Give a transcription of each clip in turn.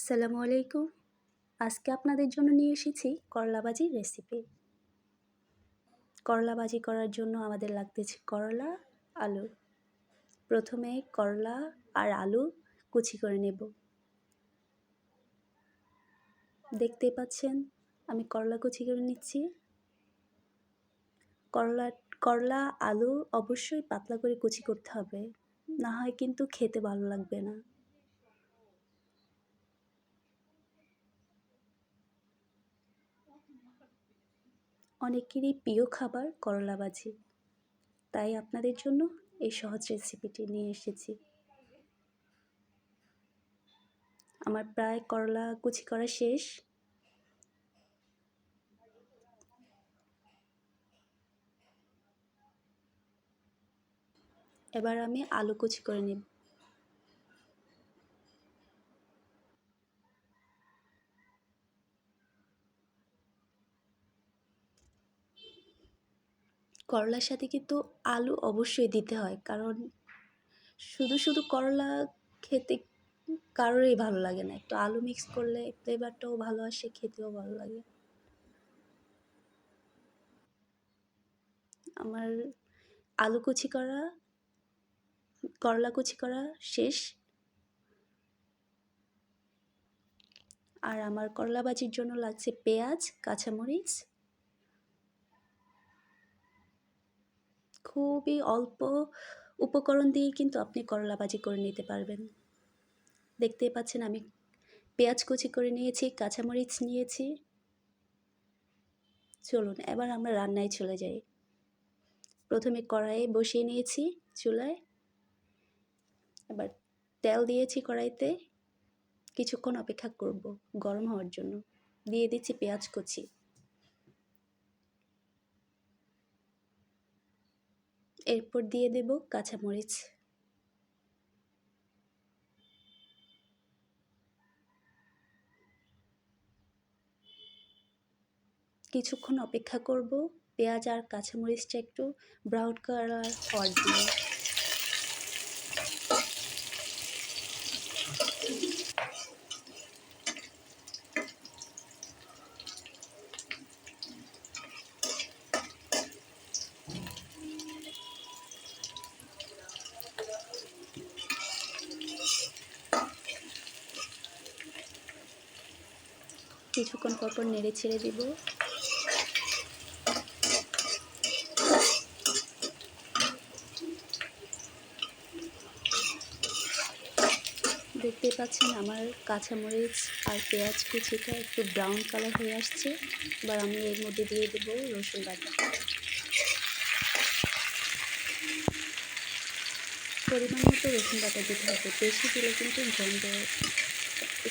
আসসালামু আলাইকুম। আজকে আপনাদের জন্য নিয়ে এসেছি করলা ভাজির রেসিপি। করলা ভাজি করার জন্য আমাদের লাগতেছে করলা, আলু। প্রথমে করলা আর আলু কুচি করে নেব। দেখতেই পাচ্ছেন আমি করলা কুচি করে নিচ্ছি। করলা, আলু অবশ্যই পাতলা করে কুচি করতে হবে। না হয় কিন্তু খেতে ভালো লাগবে না। অনেকেরই প্রিয় খাবার করলা ভাজি। তাই আপনাদের জন্য এই সহজ রেসিপিটি নিয়ে এসেছি। আমার প্রায় করলা কুচি করা শেষ। এবার আমি আলু কুচি করে নেব। করলার সাথে কিন্তু আলু অবশ্যই দিতে হয়, কারণ শুধু শুধু করলা খেতে কারোরই ভালো লাগে না। একটু আলু মিক্স করলে ফ্লেভারটাও ভালো আসে, খেতেও ভালো লাগে। আমার আলু কুচি করা, করলা কুচি করা শেষ। আর আমার করলা ভাজির জন্য লাগছে পেঁয়াজ, কাঁচামরিচ। খুবই অল্প উপকরণ দিয়ে কিন্তু আপনি করলা ভাজি করে নিতে পারবেন। দেখতেই পাচ্ছেন আমি পেঁয়াজ কুচি করে নিয়েছি, কাঁচামরিচ নিয়েছি। চলুন এবার আমরা রান্নায় চলে যাই। প্রথমে কড়াইয়ে বসিয়ে নিয়েছি চুলায়। এবার তেল দিয়েছি কড়াইতে। কিছুক্ষণ অপেক্ষা করব গরম হওয়ার জন্য। দিয়ে দিচ্ছি পেঁয়াজ কুচি। এরপর দিয়ে দেব কাঁচামরিচ। কিছুক্ষণ অপেক্ষা করব পেঁয়াজ আর কাঁচামরিচটা একটু ব্রাউন কালার হওয়ার জন্য। কিছুক্ষণ পরপর নেড়ে ছেড়ে দেব। দেখতে পাচ্ছেন আমার কাঁচামরিচ আর পেঁয়াজ কুচিটা একটু ব্রাউন কালার হয়ে আসছে। এবার আমি এর মধ্যে দিয়ে দেব রসুন বাটা। পরিমাণ মতো রসুন বাটা দিতে হবে, বেশি দিলে কিন্তু গন্ধ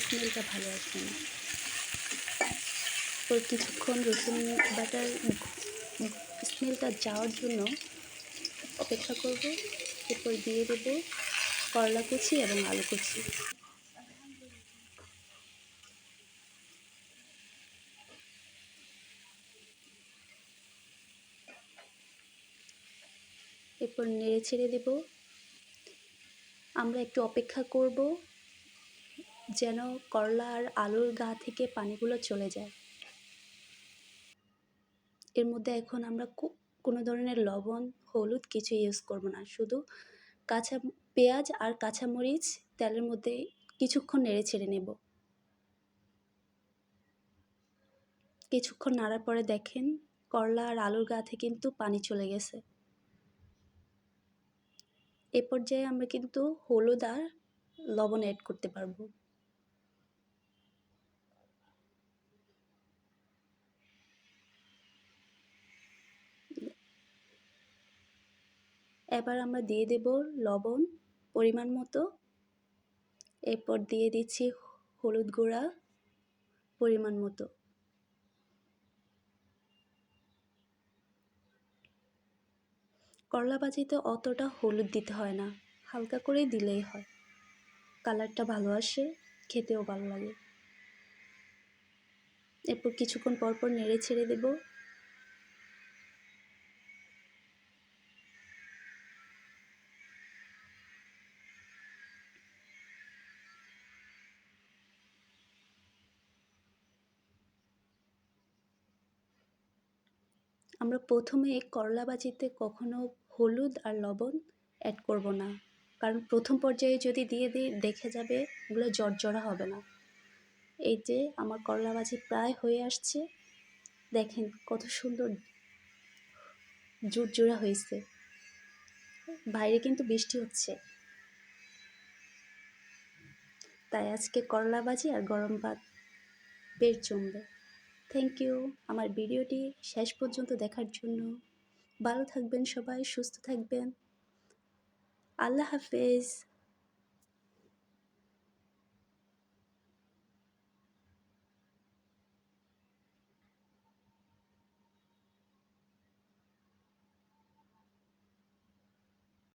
স্মেলটা ভালো আসবে না। তো কিছুক্ষণ রসুন বাটার স্মেলটা যাওয়ার জন্য অপেক্ষা করব। এরপর দিয়ে দেব করলা কুচি এবং আলু কুচি। এরপর নেড়ে ছেড়ে দেব। আমরা একটু অপেক্ষা করব যেন করলা আর আলুর গা থেকে পানিগুলো চলে যায়। এর মধ্যে এখন আমরা কোনো ধরনের লবণ, হলুদ কিছু ইউজ করব না। শুধু পেঁয়াজ আর কাঁচামরিচ তেলের মধ্যে কিছুক্ষণ নেড়ে ছেড়ে নেব। কিছুক্ষণ নাড়ার পরে দেখেন করলা আর আলুর গা থেকে কিন্তু পানি চলে গেছে। এ পর্যায়ে আমরা কিন্তু হলুদ আর লবণ অ্যাড করতে পারবো। এবার আমরা দিয়ে দেব লবণ পরিমাণ মতো। এরপর দিয়ে দিচ্ছি হলুদ গুঁড়া পরিমাণ মতো। করলা ভাজিতে অতটা হলুদ দিতে হয় না, হালকা করে দিলেই হয়। কালারটা ভালো আসে, খেতেও ভালো লাগে। এরপর কিছুক্ষণ পরপর নেড়ে ছেড়ে দেব। আমরা প্রথমে করলা ভাজিতে কখনো হলুদ আর লবণ অ্যাড করব না, কারণ প্রথম পর্যায়ে যদি দিয়ে দিই দেখে যাবে ওগুলো জর্জরা হবে না। এই যে আমার করলা ভাজি প্রায় হয়ে আসছে, দেখেন কত সুন্দর জুরজুরা হয়েছে। বাইরে কিন্তু বৃষ্টি হচ্ছে, তাই আজকে করলা ভাজি আর গরম ভাত পেট জমবে। থ্যাংক ইউ আমার ভিডিওটি শেষ পর্যন্ত দেখার জন্য। ভালো থাকবেন সবাই, সুস্থ থাকবেন। আল্লাহ হাফেজ।